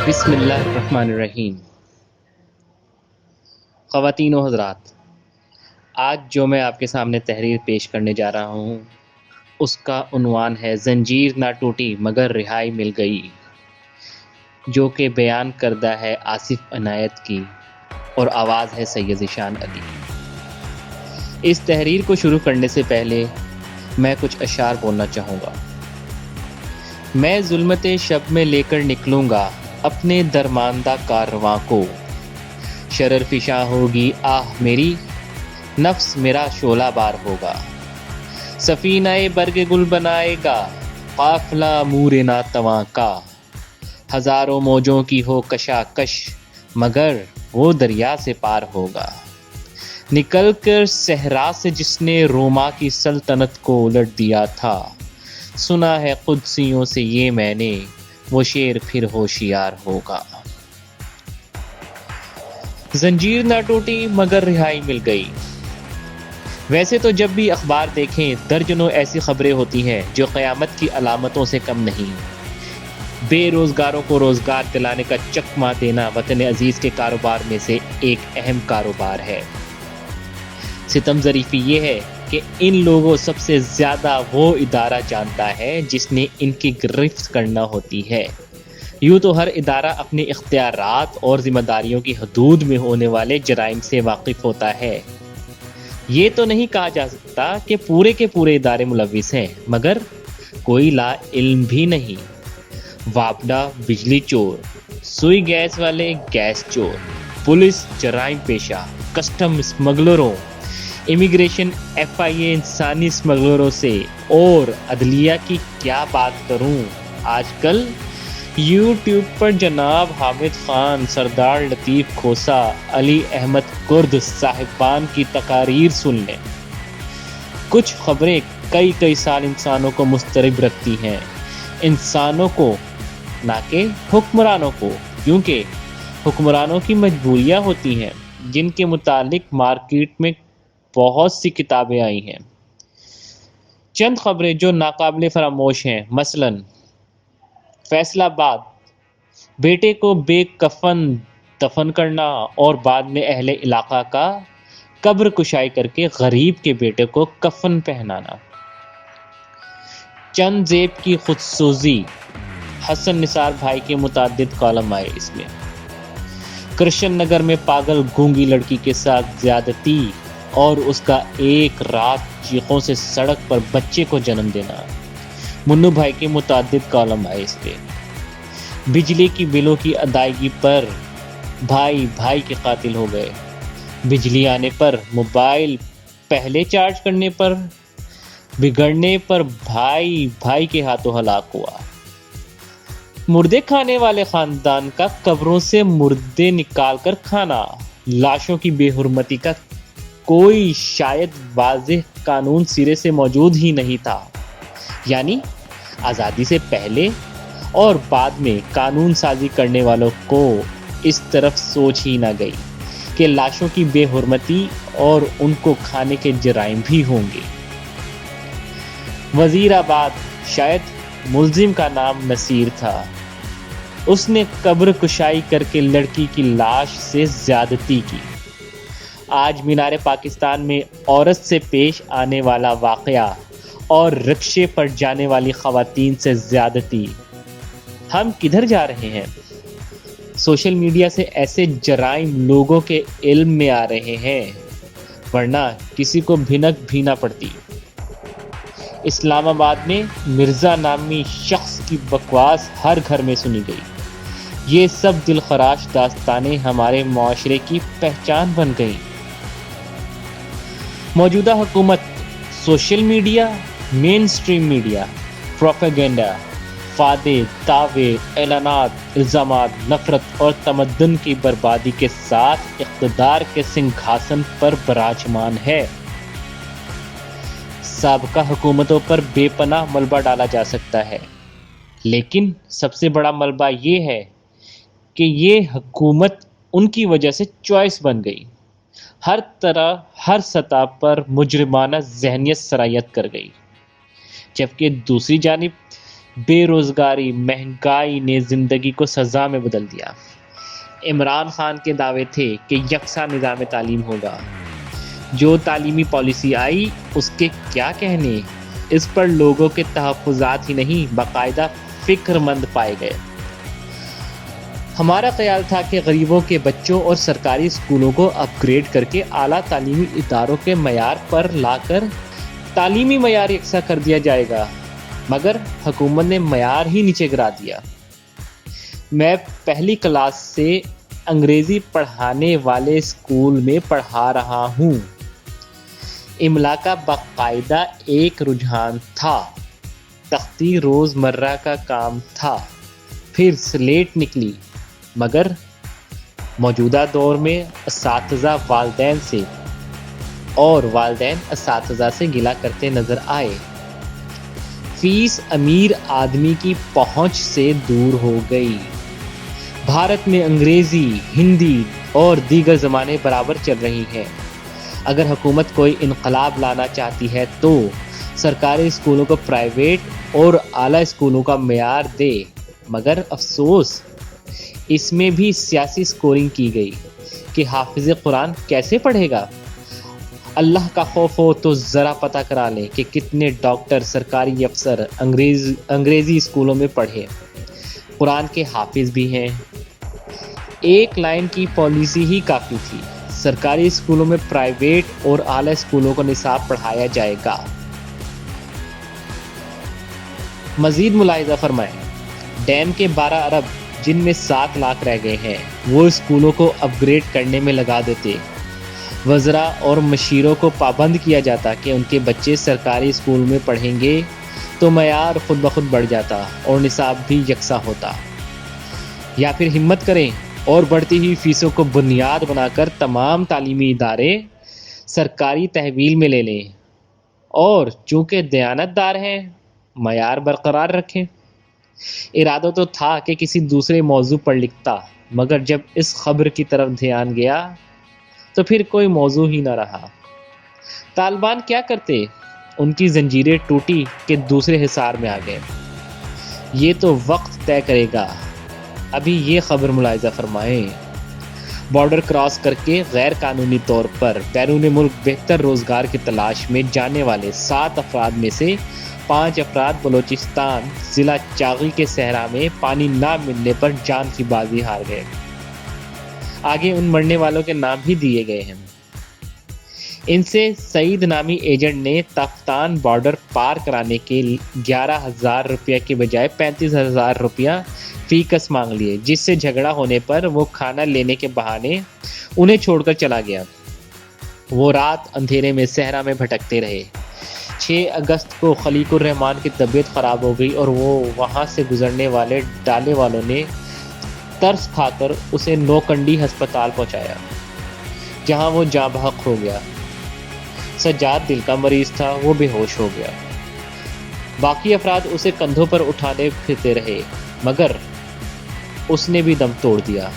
بسم اللہ الرحمن الرحیم۔ خواتین و حضرات، آج جو میں آپ کے سامنے تحریر پیش کرنے جا رہا ہوں اس کا عنوان ہے زنجیر نہ ٹوٹی مگر رہائی مل گئی، جو کہ بیان کردہ ہے آصف عنایت کی اور آواز ہے سید ذیشان علی۔ اس تحریر کو شروع کرنے سے پہلے میں کچھ اشعار بولنا چاہوں گا۔ میں ظلمت شب میں لے کر نکلوں گا اپنے درماندہ کارواں کو، شرر فشاں ہوگی آہ میری، نفس میرا شعلہ بار ہوگا، سفینہ برگ گل بنائے گا قافلہ مور ناتواں کا، ہزاروں موجوں کی ہو کشاکش مگر وہ دریا سے پار ہوگا، نکل کر صحرا سے جس نے روما کی سلطنت کو الٹ دیا تھا، سنا ہے قدسیوں سے یہ میں نے وہ شیر پھر ہوشیار ہوگا۔ زنجیر نہ ٹوٹی مگر رہائی مل گئی۔ ویسے تو جب بھی اخبار دیکھیں درجنوں ایسی خبریں ہوتی ہیں جو قیامت کی علامتوں سے کم نہیں۔ بے روزگاروں کو روزگار دلانے کا چکمہ دینا وطن عزیز کے کاروبار میں سے ایک اہم کاروبار ہے۔ ستم ظریفی یہ ہے کہ ان لوگوں سب سے زیادہ وہ ادارہ جانتا ہے جس نے ان کی گرفت کرنا ہوتی ہے۔ یوں تو ہر ادارہ اپنے اختیارات اور ذمہ داریوں کی حدود میں ہونے والے جرائم سے واقف ہوتا ہے۔ یہ تو نہیں کہا جا سکتا کہ پورے کے پورے ادارے ملوث ہیں، مگر کوئی لا علم بھی نہیں۔ واپڈا بجلی چور، سوئی گیس والے گیس چور، پولیس جرائم پیشہ، کسٹم اسمگلروں، امیگریشن ایف آئی اے انسانی اسمگلروں سے، اور عدلیہ کی کیا بات کروں۔ آج کل یوٹیوب پر جناب حامد خان، سردار لطیف کھوسا، علی احمد کرد صاحبان کی تقاریر سن لیں۔ کچھ خبریں کئی سال انسانوں کو مضطرب رکھتی ہیں، انسانوں کو نہ کہ حکمرانوں کو، کیونکہ حکمرانوں کی مجبوریاں ہوتی ہیں جن کے متعلق مارکیٹ میں بہت سی کتابیں آئی ہیں۔ چند خبریں جو ناقابل فراموش ہیں، مثلاً فیصل آباد، بیٹے کو بے کفن دفن کرنا اور بعد میں اہل علاقہ کا قبر کشائی کر کے غریب کے بیٹے کو کفن پہنانا۔ چند زیب کی خودسوزی، حسن نثار بھائی کے متعدد کالم آئے اس میں۔ کرشن نگر میں پاگل گونگی لڑکی کے ساتھ زیادتی اور اس کا ایک رات چیخوں سے سڑک پر بچے کو جنم دینا۔ منو بھائی کے متعدد کالم آئے اس پہ۔ بجلی کی بلوں کی ادائیگی پر بھائی کے قاتل ہو گئے، بجلی آنے پر موبائل پہلے چارج کرنے پر بگڑنے پر بھائی کے ہاتھوں ہلاک ہوا۔ مردے کھانے والے خاندان کا قبروں سے مردے نکال کر کھانا، لاشوں کی بے حرمتی کا کوئی شاید واضح قانون سرے سے موجود ہی نہیں تھا، یعنی آزادی سے پہلے اور بعد میں قانون سازی کرنے والوں کو اس طرف سوچ ہی نہ گئی کہ لاشوں کی بے حرمتی اور ان کو کھانے کے جرائم بھی ہوں گے۔ وزیر آباد، شاید ملزم کا نام نصیر تھا، اس نے قبر کشائی کر کے لڑکی کی لاش سے زیادتی کی۔ آج مینار پاکستان میں عورت سے پیش آنے والا واقعہ اور رکشے پر جانے والی خواتین سے زیادتی، ہم کدھر جا رہے ہیں؟ سوشل میڈیا سے ایسے جرائم لوگوں کے علم میں آ رہے ہیں، ورنہ کسی کو بھنک بھی نہ پڑتی۔ اسلام آباد میں مرزا نامی شخص کی بکواس ہر گھر میں سنی گئی۔ یہ سب دلخراش داستانیں ہمارے معاشرے کی پہچان بن گئی۔ موجودہ حکومت سوشل میڈیا، مین سٹریم میڈیا، پروپیگنڈا، وعدے، دعوے، اعلانات، الزامات، نفرت اور تمدن کی بربادی کے ساتھ اقتدار کے سنگھاسن پر براجمان ہے۔ سابقہ حکومتوں پر بے پناہ ملبہ ڈالا جا سکتا ہے، لیکن سب سے بڑا ملبہ یہ ہے کہ یہ حکومت ان کی وجہ سے چوائس بن گئی، ہر طرح ہر سطح پر مجرمانہ ذہنیت سرایت کر گئی۔ جبکہ دوسری جانب بے روزگاری، مہنگائی نے زندگی کو سزا میں بدل دیا۔ عمران خان کے دعوے تھے کہ یکساں نظام تعلیم ہوگا، جو تعلیمی پالیسی آئی اس کے کیا کہنے، اس پر لوگوں کے تحفظات ہی نہیں باقاعدہ فکر مند پائے گئے۔ ہمارا خیال تھا کہ غریبوں کے بچوں اور سرکاری اسکولوں کو اپ گریڈ کر کے اعلیٰ تعلیمی اداروں کے معیار پر لا کر تعلیمی معیار یکساں کر دیا جائے گا، مگر حکومت نے معیار ہی نیچے گرا دیا۔ میں پہلی کلاس سے انگریزی پڑھانے والے اسکول میں پڑھا رہا ہوں۔ املا کا باقاعدہ ایک رجحان تھا، تختی روز مرہ کا کام تھا، پھر سلیٹ نکلی، مگر موجودہ دور میں اساتذہ والدین سے اور والدین اساتذہ سے گلہ کرتے نظر آئے۔ فیس امیر آدمی کی پہنچ سے دور ہو گئی۔ بھارت میں انگریزی، ہندی اور دیگر زبانیں برابر چل رہی ہیں۔ اگر حکومت کوئی انقلاب لانا چاہتی ہے تو سرکاری اسکولوں کو پرائیویٹ اور اعلیٰ اسکولوں کا معیار دے، مگر افسوس اس میں بھی سیاسی سکورنگ کی گئی کہ حافظ قرآن کیسے پڑھے گا۔ اللہ کا خوف ہو تو ذرا پتہ کرا لیں کہ کتنے ڈاکٹر، سرکاری افسر انگریزی اسکولوں میں پڑھے، قرآن کے حافظ بھی ہیں۔ ایک لائن کی پالیسی ہی کافی تھی، سرکاری اسکولوں میں پرائیویٹ اور اعلیٰ اسکولوں کو نصاب پڑھایا جائے گا۔ مزید ملاحظہ فرمائیں، ڈیم کے 12 ارب جن میں 7 لاکھ رہ گئے ہیں وہ اسکولوں کو اپ گریڈ کرنے میں لگا دیتے، وزراء اور مشیروں کو پابند کیا جاتا کہ ان کے بچے سرکاری اسکول میں پڑھیں گے تو معیار خود بخود بڑھ جاتا اور نصاب بھی یکساں ہوتا، یا پھر ہمت کریں اور بڑھتی ہوئی فیسوں کو بنیاد بنا کر تمام تعلیمی ادارے سرکاری تحویل میں لے لیں اور چونکہ دیانت دار ہیں معیار برقرار رکھیں۔ ارادہ تو تھا کہ کسی دوسرے موضوع پر لکھتا، مگر جب اس خبر کی طرف دھیان گیا تو پھر کوئی موضوع ہی نہ رہا۔ طالبان کیا کرتے؟ ان کی زنجیریں ٹوٹی کہ دوسرے حصار میں آ گئے۔ یہ تو وقت طے کرے گا۔ ابھی یہ خبر ملاحظہ فرمائیں، بارڈر کراس کر کے غیر قانونی طور پر بیرون ملک بہتر روزگار کی تلاش میں جانے والے 7 افراد میں سے 5 افراد بلوچستان ضلع چاغی کے صحرا میں پانی نہ ملنے پر جان کی بازی ہار گئے۔ آگے ان مرنے والوں کے نام بھی دیے گئے ہیں۔ ان سے سعید نامی ایجنٹ نے تفتان بارڈر پار کرانے کے 11,000 روپیہ کے بجائے 35,000 روپیہ فی کس مانگ لیے، جس سے جھگڑا ہونے پر وہ کھانا لینے کے بہانے انہیں چھوڑ کر چلا گیا۔ وہ رات اندھیرے میں صحرا میں بھٹکتے رہے۔ 6 اگست کو خلیق الرحمان کی طبیعت خراب ہو گئی اور وہ وہاں سے گزرنے والے ڈالے والوں نے ترس کھا کر اسے نوکنڈی ہسپتال پہنچایا، جہاں وہ جاں بحق ہو گیا۔ سجاد دل کا مریض تھا، وہ بے ہوش ہو گیا۔ باقی افراد اسے کندھوں پر اٹھانے پھرتے رہے، مگر اس نے بھی دم توڑ دیا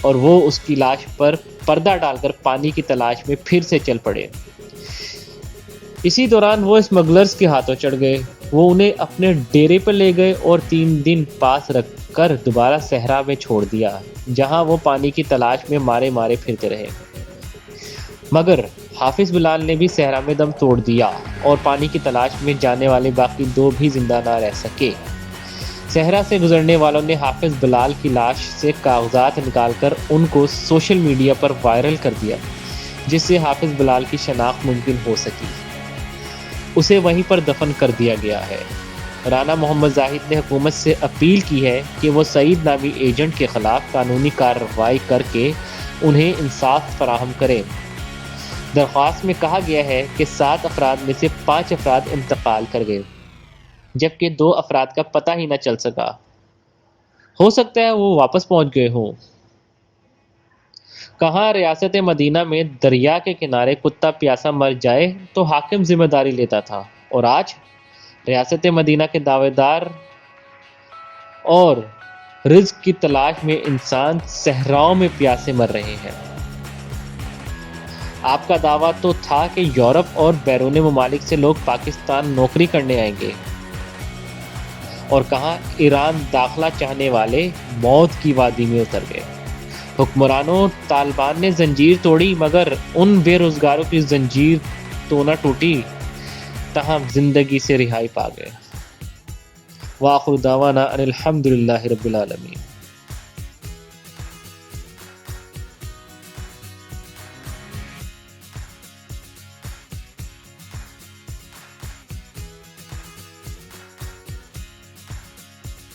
اور وہ اس کی لاش پر پردہ ڈال کر پانی کی تلاش میں پھر سے چل پڑے۔ اسی دوران وہ اسمگلرز کے ہاتھوں چڑھ گئے۔ وہ انہیں اپنے ڈیرے پر لے گئے اور 3 دن پاس رکھ کر دوبارہ صحرا میں چھوڑ دیا، جہاں وہ پانی کی تلاش میں مارے مارے پھرتے رہے۔ مگر حافظ بلال نے بھی صحرا میں دم توڑ دیا اور پانی کی تلاش میں جانے والے باقی 2 بھی زندہ نہ رہ سکے۔ صحرا سے گزرنے والوں نے حافظ بلال کی لاش سے کاغذات نکال کر ان کو سوشل میڈیا پر وائرل کر دیا، جس سے حافظ بلال کی شناخت ممکن ہو سکی۔ اسے وہیں پر دفن کر دیا گیا ہے۔ رانا محمد زاہد نے حکومت سے اپیل کی ہے کہ وہ سعید نامی ایجنٹ کے خلاف قانونی کارروائی کر کے انہیں انصاف فراہم کرے۔ درخواست میں کہا گیا ہے کہ 7 افراد میں سے 5 افراد انتقال کر گئے، جبکہ 2 افراد کا پتہ ہی نہ چل سکا۔ ہو سکتا ہے وہ واپس پہنچ گئے ہوں۔ کہاں ریاست مدینہ میں دریا کے کنارے کتا پیاسا مر جائے تو حاکم ذمہ داری لیتا تھا، اور آج ریاست مدینہ کے دعوے دار اور رزق کی تلاش میں انسان صحراؤں میں پیاسے مر رہے ہیں۔ آپ کا دعویٰ تو تھا کہ یورپ اور بیرون ممالک سے لوگ پاکستان نوکری کرنے آئیں گے۔ اور کہا ایران داخلہ چاہنے والے موت کی وادی میں اتر گئے۔ حکمرانوں طالبان نے زنجیر توڑی مگر ان بے روزگاروں کی زنجیر تو نہ ٹوٹی، تاہم زندگی سے رہائی پا گئے۔ وآخر دعوانا ان الحمد للہ رب العالمین۔